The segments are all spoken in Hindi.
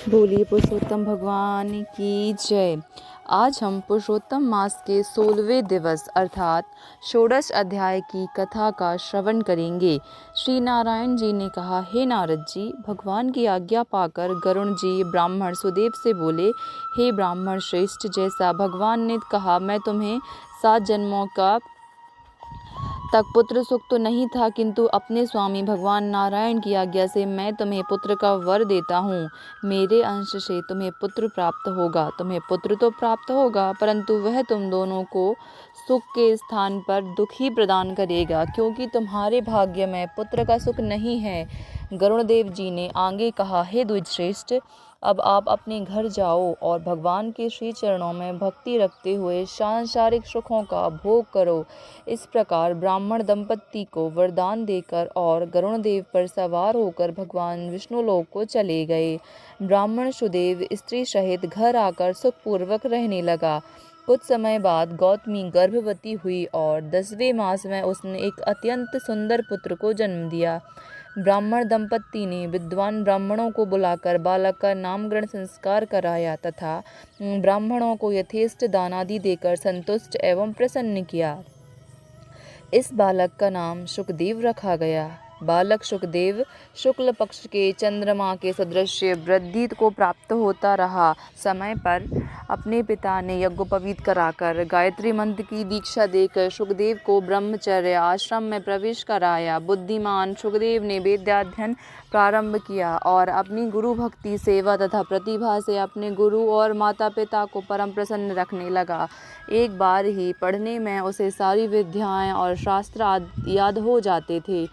बोलिए पुरुषोत्तम भगवान की जय। आज हम पुरुषोत्तम मास के 16वें दिवस अर्थात षोडश अध्याय की कथा का श्रवण करेंगे। श्री नारायण जी ने कहा, हे नारद जी, भगवान की आज्ञा पाकर गरुण जी ब्राह्मण सुदेव से बोले, हे ब्राह्मण श्रेष्ठ, जैसा भगवान ने कहा मैं तुम्हें 7 जन्मों का तक पुत्र सुख तो नहीं था, किंतु अपने स्वामी भगवान नारायण की आज्ञा से मैं तुम्हें पुत्र का वर देता हूँ। मेरे अंश से तुम्हें पुत्र प्राप्त होगा। तुम्हें पुत्र तो प्राप्त होगा, परंतु वह तुम दोनों को सुख के स्थान पर दुख ही प्रदान करेगा, क्योंकि तुम्हारे भाग्य में पुत्र का सुख नहीं है। गरुणदेव जी ने आगे कहा, हे द्विजश्रेष्ठ, अब आप अपने घर जाओ और भगवान के श्री चरणों में भक्ति रखते हुए सांसारिक सुखों का भोग करो। इस प्रकार ब्राह्मण दंपत्ति को वरदान देकर और गरुणदेव पर सवार होकर भगवान विष्णुलोक को चले गए। ब्राह्मण सुदेव स्त्री सहित घर आकर सुखपूर्वक रहने लगा। कुछ समय बाद गौतमी गर्भवती हुई और 10वें मास में उसने एक अत्यंत सुंदर पुत्र को जन्म दिया। ब्राह्मण दंपत्ति ने विद्वान ब्राह्मणों को बुलाकर बालक का नामकरण संस्कार कराया तथा ब्राह्मणों को यथेष्ट दान आदि देकर संतुष्ट एवं प्रसन्न किया। इस बालक का नाम शुकदेव रखा गया। बालक शुकदेव शुक्ल पक्ष के चंद्रमा के सदृश वृद्धि को प्राप्त होता रहा। समय पर अपने पिता ने यज्ञोपवीत कराकर गायत्री मंत्र की दीक्षा देकर शुकदेव को ब्रह्मचर्य आश्रम में प्रवेश कराया। बुद्धिमान शुकदेव ने वेदाध्ययन प्रारंभ किया और अपनी गुरु भक्ति, सेवा तथा प्रतिभा से अपने गुरु और माता पिता को परम प्रसन्न रखने लगा। एक बार ही पढ़ने में उसे सारी विद्याएं और शास्त्र याद हो जाते थे।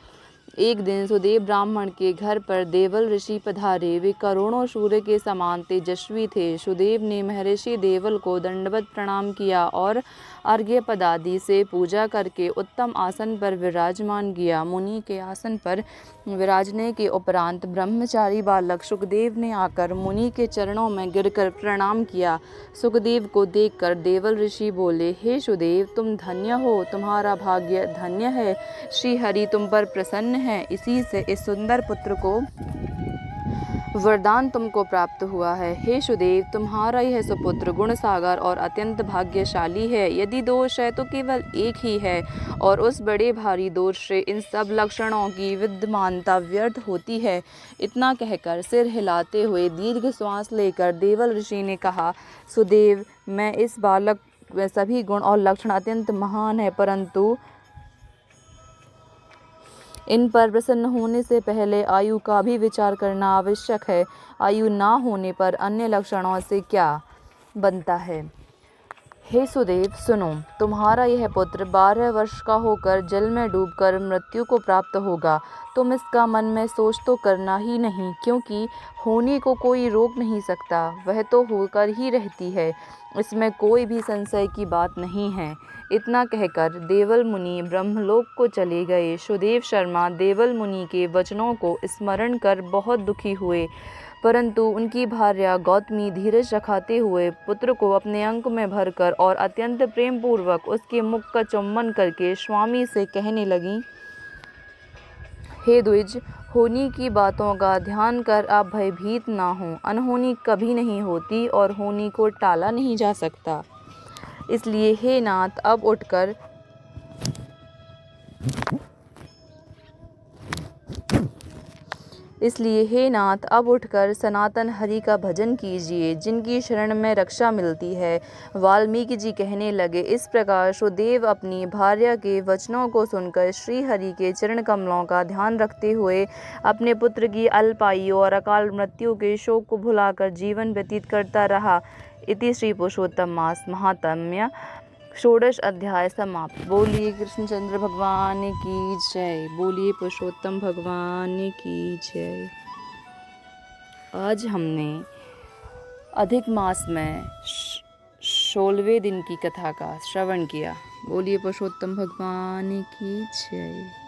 एक दिन सुदेव ब्राह्मण के घर पर देवल ऋषि पधारे। वे करोड़ों सूर्य के समान तेजस्वी थे। सुदेव ने महर्षि देवल को दंडवत प्रणाम किया और अर्घ्य आदि से पूजा करके उत्तम आसन पर विराजमान किया। मुनि के आसन पर विराजने के उपरांत ब्रह्मचारी बालक सुखदेव ने आकर मुनि के चरणों में गिरकर प्रणाम किया। सुखदेव को देखकर देवल ऋषि बोले, हे सुदेव, तुम धन्य हो, तुम्हारा भाग्य धन्य है। श्री हरि तुम पर प्रसन्न है, इसी से इस सुंदर पुत्र को वरदान तुमको प्राप्त हुआ है। हे सुदेव, तुम्हारा यह सुपुत्र गुण सागर और अत्यंत भाग्यशाली है। यदि दोष है तो केवल एक ही है, और उस बड़े भारी दोष से इन सब लक्षणों की विद्यमानता व्यर्थ होती है। इतना कहकर सिर हिलाते हुए दीर्घ श्वास लेकर देवल ऋषि ने कहा, सुदेव, मैं इस बालक में सभी गुण और लक्षण अत्यंत महान है, परंतु इन पर प्रसन्न होने से पहले आयु का भी विचार करना आवश्यक है। आयु ना होने पर अन्य लक्षणों से क्या बनता है। हे सुदेव, सुनो, तुम्हारा यह पुत्र 12 वर्ष का होकर जल में डूबकर मृत्यु को प्राप्त होगा। तुम इसका मन में सोच तो करना ही नहीं, क्योंकि होने को कोई रोक नहीं सकता, वह तो होकर ही रहती है, इसमें कोई भी संशय की बात नहीं है। इतना कहकर देवल मुनि ब्रह्मलोक को चले गए। सुदेव शर्मा देवल मुनि के वचनों को स्मरण कर बहुत दुखी हुए, परंतु उनकी भार्या गौतमी धीरज रखाते हुए पुत्र को अपने अंक में भरकर और अत्यंत प्रेम पूर्वक उसके मुख का चुम्बन करके स्वामी से कहने लगी, हे द्विज, होनी की बातों का ध्यान कर आप भयभीत ना हो। अनहोनी कभी नहीं होती और होनी को टाला नहीं जा सकता। इसलिए हे नाथ, अब उठकर सनातन हरि का भजन कीजिए, जिनकी शरण में रक्षा मिलती है। वाल्मीकि जी कहने लगे, इस प्रकार सुदेव अपनी भार्या के वचनों को सुनकर श्री हरि के चरण कमलों का ध्यान रखते हुए अपने पुत्र की अल्पायु और अकाल मृत्यु के शोक को भुलाकर जीवन व्यतीत करता रहा। इति श्री पुरुषोत्तम मास महात्म्य षोडश अध्याय समाप्त। बोलिए कृष्णचंद्र भगवान की जय। बोलिए पुरुषोत्तम भगवान की जय। आज हमने अधिक मास में 16वें दिन की कथा का श्रवण किया। बोलिए पुरुषोत्तम भगवान की जय।